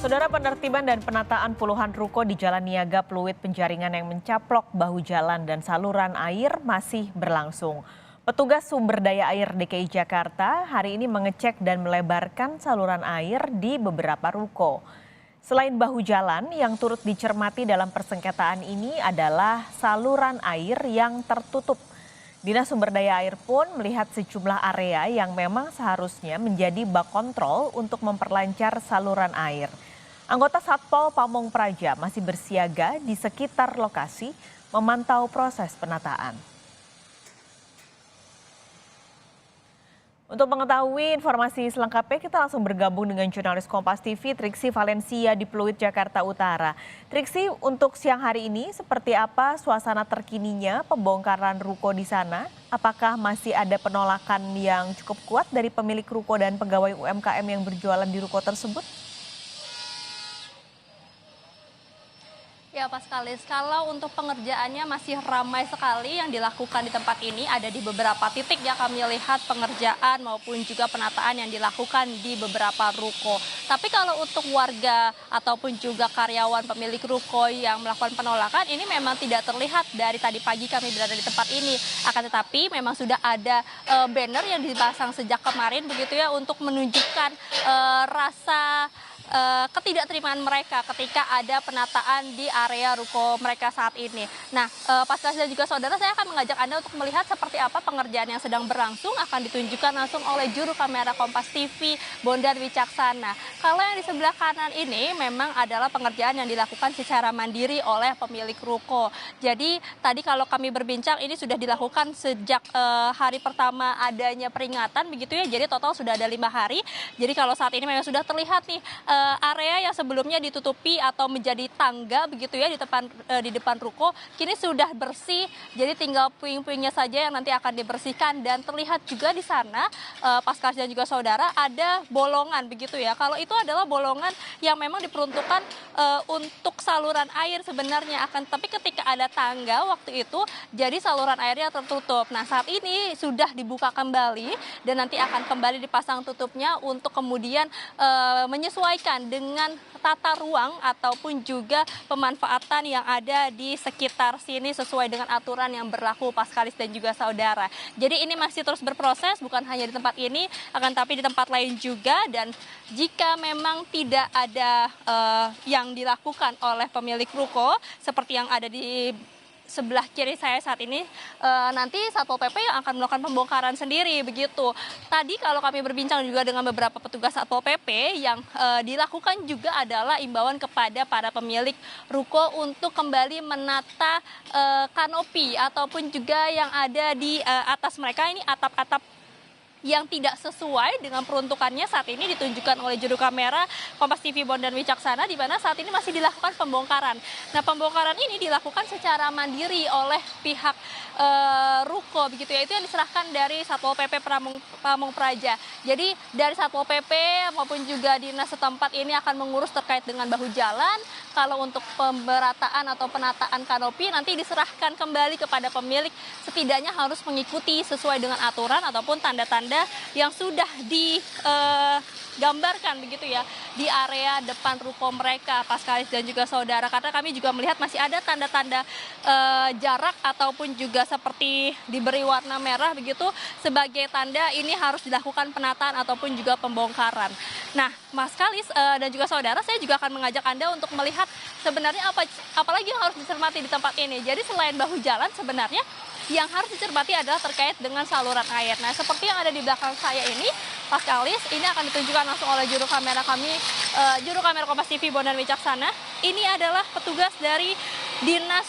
Saudara, penertiban dan penataan puluhan ruko di Jalan Niaga Pluit Penjaringan yang mencaplok bahu jalan dan saluran air masih berlangsung. Petugas sumber daya air DKI Jakarta hari ini mengecek dan melebarkan saluran air di beberapa ruko. Selain bahu jalan, yang turut dicermati dalam persengketaan ini adalah saluran air yang tertutup. Dinas Sumber Daya Air pun melihat sejumlah area yang memang seharusnya menjadi bak kontrol untuk memperlancar saluran air. Anggota Satpol Pamong Praja masih bersiaga di sekitar lokasi memantau proses penataan. Untuk mengetahui informasi selengkapnya, kita langsung bergabung dengan jurnalis Kompas TV Triksi Valencia di Pluit, Jakarta Utara. Triksi, untuk siang hari ini seperti apa suasana terkininya pembongkaran ruko di sana? Apakah masih ada penolakan yang cukup kuat dari pemilik ruko dan pegawai UMKM yang berjualan di ruko tersebut? Ya, Pak Skalis, kalau untuk pengerjaannya masih ramai sekali yang dilakukan di tempat ini. Ada di beberapa titik ya kami lihat pengerjaan maupun juga penataan yang dilakukan di beberapa ruko. Tapi kalau untuk warga ataupun juga karyawan pemilik ruko yang melakukan penolakan, ini memang tidak terlihat dari tadi pagi kami berada di tempat ini. Akan tetapi memang sudah ada banner yang dipasang sejak kemarin begitu ya, untuk menunjukkan rasa ketidakterimaan mereka ketika ada penataan di area ruko mereka saat ini. Nah, Pak Skalis dan juga saudara, saya akan mengajak Anda untuk melihat seperti apa pengerjaan yang sedang berlangsung, akan ditunjukkan langsung oleh juru kamera Kompas TV, Bondan Wicaksana. Kalau yang di sebelah kanan ini memang adalah pengerjaan yang dilakukan secara mandiri oleh pemilik ruko. Jadi tadi kalau kami berbincang, ini sudah dilakukan sejak hari pertama adanya peringatan begitu ya. Jadi total sudah ada 5 hari. Jadi kalau saat ini memang sudah terlihat nih area yang sebelumnya ditutupi atau menjadi tangga begitu ya di depan ruko, kini sudah bersih. Jadi tinggal puing-puingnya saja yang nanti akan dibersihkan, dan terlihat juga di sana Pak Skalis dan juga saudara, ada bolongan begitu ya. Kalau itu adalah bolongan yang memang diperuntukkan untuk saluran air sebenarnya, tapi ketika ada tangga waktu itu jadi saluran airnya tertutup. Nah, saat ini sudah dibuka kembali dan nanti akan kembali dipasang tutupnya untuk kemudian menyesuaikan dengan tata ruang ataupun juga pemanfaatan yang ada di sekitar sini sesuai dengan aturan yang berlaku, Pak Skalis dan juga saudara. Jadi ini masih terus berproses, bukan hanya di tempat ini, akan tapi di tempat lain juga. Dan jika memang tidak ada yang dilakukan oleh pemilik ruko seperti yang ada di sebelah kiri saya saat ini, nanti Satpol PP yang akan melakukan pembongkaran sendiri begitu. Tadi kalau kami berbincang juga dengan beberapa petugas Satpol PP, yang dilakukan juga adalah imbauan kepada para pemilik ruko untuk kembali menata kanopi ataupun juga yang ada di atas mereka, ini atap-atap yang tidak sesuai dengan peruntukannya saat ini ditunjukkan oleh juru kamera Kompas TV Bondan Wicaksana, di mana saat ini masih dilakukan pembongkaran. Nah, pembongkaran ini dilakukan secara mandiri oleh pihak ruko begitu ya, itu yang diserahkan dari Satpol PP Pamong Praja. Jadi dari Satpol PP maupun juga dinas setempat ini akan mengurus terkait dengan bahu jalan. Kalau untuk pemerataan atau penataan kanopi nanti diserahkan kembali kepada pemilik, setidaknya harus mengikuti sesuai dengan aturan ataupun tanda-tanda yang sudah digambarkan begitu ya di area depan ruko mereka, Pak Skalis dan juga saudara. Karena kami juga melihat masih ada tanda-tanda jarak ataupun juga seperti diberi warna merah begitu, sebagai tanda ini harus dilakukan penataan ataupun juga pembongkaran. Nah, Mas Skalis dan juga saudara, saya juga akan mengajak Anda untuk melihat sebenarnya apalagi yang harus dicermati di tempat ini. Jadi selain bahu jalan, sebenarnya yang harus dicermati adalah terkait dengan saluran air. Nah, seperti yang ada di belakang saya ini, Pak Skalis, ini akan ditunjukkan langsung oleh juru kamera kami, juru kamera Kompas TV Bondan Wicaksana. Ini adalah petugas dari Dinas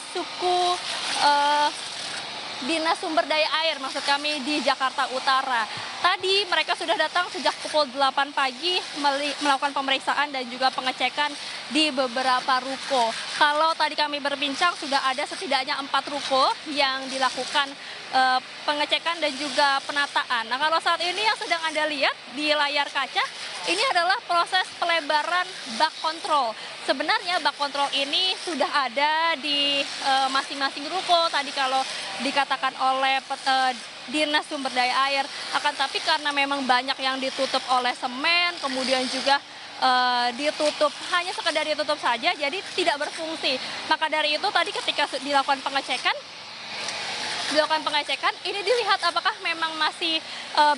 Sumber Daya Air, maksud kami, di Jakarta Utara. Tadi mereka sudah datang sejak pukul 8 pagi melakukan pemeriksaan dan juga pengecekan di beberapa ruko. Kalau tadi kami berbincang, sudah ada setidaknya 4 ruko yang dilakukan pengecekan dan juga penataan. Nah, kalau saat ini yang sedang Anda lihat di layar kaca, ini adalah proses pelebaran bak kontrol. Sebenarnya bak kontrol ini sudah ada di masing-masing ruko tadi kalau dikatakan oleh Dinas Sumber Daya Air. Akan tapi karena memang banyak yang ditutup oleh semen, kemudian juga ditutup, hanya sekedar ditutup saja, jadi tidak berfungsi. Maka dari itu tadi ketika dilakukan pengecekan, ini dilihat apakah memang masih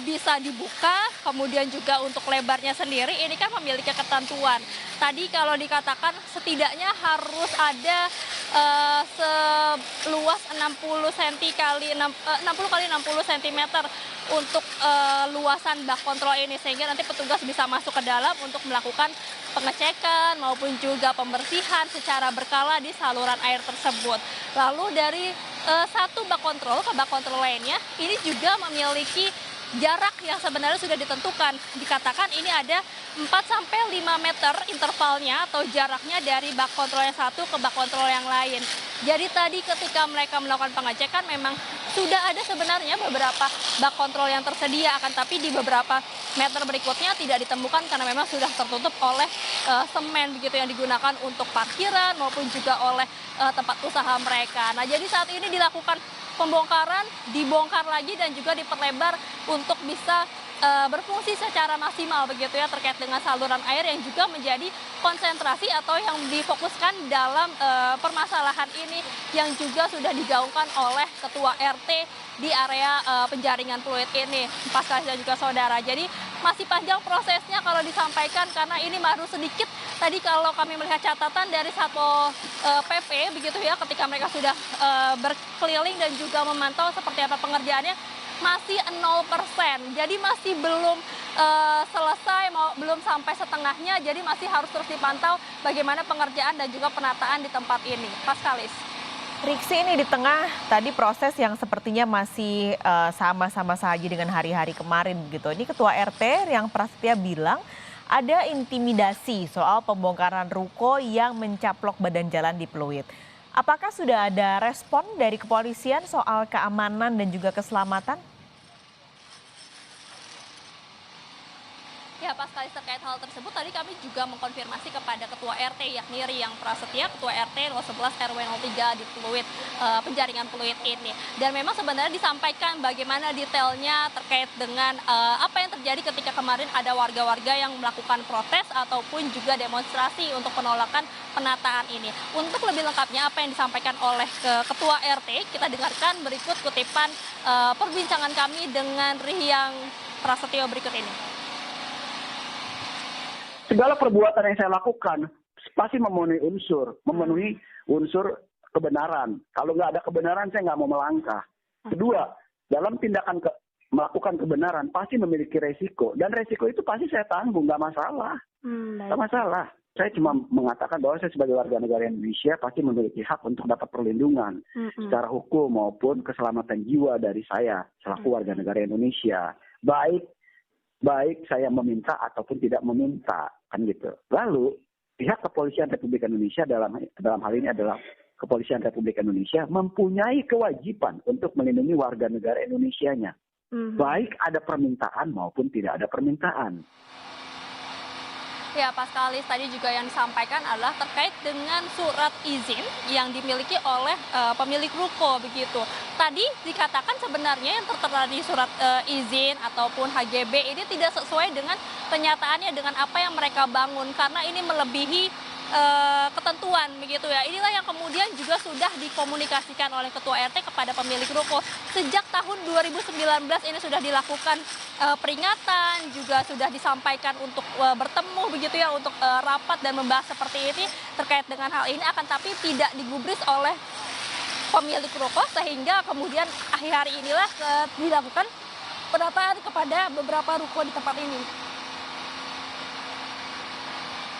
bisa dibuka, kemudian juga untuk lebarnya sendiri ini kan memiliki ketentuan. Tadi kalau dikatakan setidaknya harus ada seluas 60 cm kali 60 kali 60 cm untuk luasan bak kontrol ini, sehingga nanti petugas bisa masuk ke dalam untuk melakukan pengecekan maupun juga pembersihan secara berkala di saluran air tersebut. Lalu dari satu bak kontrol ke bak kontrol lainnya ini juga memiliki jarak yang sebenarnya sudah ditentukan. Dikatakan ini ada 4 sampai 5 meter intervalnya atau jaraknya dari bak kontrol yang satu ke bak kontrol yang lain. Jadi tadi ketika mereka melakukan pengecekan memang sudah ada sebenarnya beberapa bak kontrol yang tersedia, akan tapi di beberapa meter berikutnya tidak ditemukan karena memang sudah tertutup oleh semen begitu yang digunakan untuk parkiran maupun juga oleh tempat usaha mereka. Nah, jadi saat ini dilakukan pembongkaran, dibongkar lagi dan juga diperlebar untuk bisa berfungsi secara maksimal begitu ya, terkait dengan saluran air yang juga menjadi konsentrasi atau yang difokuskan dalam permasalahan ini yang juga sudah digaungkan oleh Ketua RT di area penjaringan fluid ini, Pak Kalis dan juga saudara. Jadi masih panjang prosesnya kalau disampaikan karena ini baru sedikit. Tadi kalau kami melihat catatan dari Satpol PP begitu ya, ketika mereka sudah berkeliling dan juga memantau seperti apa pengerjaannya, masih 0%. Jadi masih belum selesai, belum sampai setengahnya. Jadi masih harus terus dipantau bagaimana pengerjaan dan juga penataan di tempat ini. Pak Kalis. Triksi, ini di tengah tadi proses yang sepertinya masih sama-sama saja dengan hari-hari kemarin begitu. Ini Ketua RT yang Prasetya bilang ada intimidasi soal pembongkaran ruko yang mencaplok badan jalan di Pluit. Apakah sudah ada respon dari kepolisian soal keamanan dan juga keselamatan? Ya, Pak Kalis, terkait hal tersebut tadi kami juga mengkonfirmasi kepada Ketua RT yakni Riang Prasetya, Ketua RT 011 RW 03 di Pluit, penjaringan Pluit ini. Dan memang sebenarnya disampaikan bagaimana detailnya terkait dengan apa yang terjadi ketika kemarin ada warga-warga yang melakukan protes ataupun juga demonstrasi untuk penolakan penataan ini. Untuk lebih lengkapnya apa yang disampaikan oleh Ketua RT, kita dengarkan berikut kutipan perbincangan kami dengan Riang Prasetya berikut ini. Segala perbuatan yang saya lakukan pasti memenuhi unsur kebenaran. Kalau nggak ada kebenaran, saya nggak mau melangkah. Kedua, dalam tindakan melakukan kebenaran pasti memiliki resiko. Dan resiko itu pasti saya tanggung, nggak masalah. Nggak masalah. Saya cuma mengatakan bahwa saya sebagai warga negara Indonesia pasti memiliki hak untuk dapat perlindungan secara hukum maupun keselamatan jiwa dari saya selaku warga negara Indonesia. Baik saya meminta ataupun tidak meminta, kan gitu. Lalu pihak Kepolisian Republik Indonesia dalam hal ini adalah Kepolisian Republik Indonesia mempunyai kewajiban untuk melindungi warga negara Indonesianya. Baik ada permintaan maupun tidak ada permintaan. Ya, Pak Kalis, tadi juga yang disampaikan adalah terkait dengan surat izin yang dimiliki oleh pemilik ruko begitu. Tadi dikatakan sebenarnya yang tertera di surat izin ataupun HGB ini tidak sesuai dengan kenyataannya dengan apa yang mereka bangun karena ini melebihi ketentuan begitu ya. Inilah yang kemudian juga sudah dikomunikasikan oleh Ketua RT kepada pemilik ruko. Sejak tahun 2019 ini sudah dilakukan peringatan, juga sudah disampaikan untuk bertemu begitu ya, untuk rapat dan membahas seperti ini terkait dengan hal ini, akan tapi tidak digubris oleh pemilik ruko sehingga kemudian akhir hari inilah dilakukan penataan kepada beberapa ruko di tempat ini.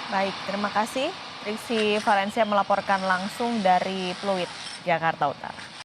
Baik, terima kasih. Triksi Valencia melaporkan langsung dari Pluit, Jakarta Utara.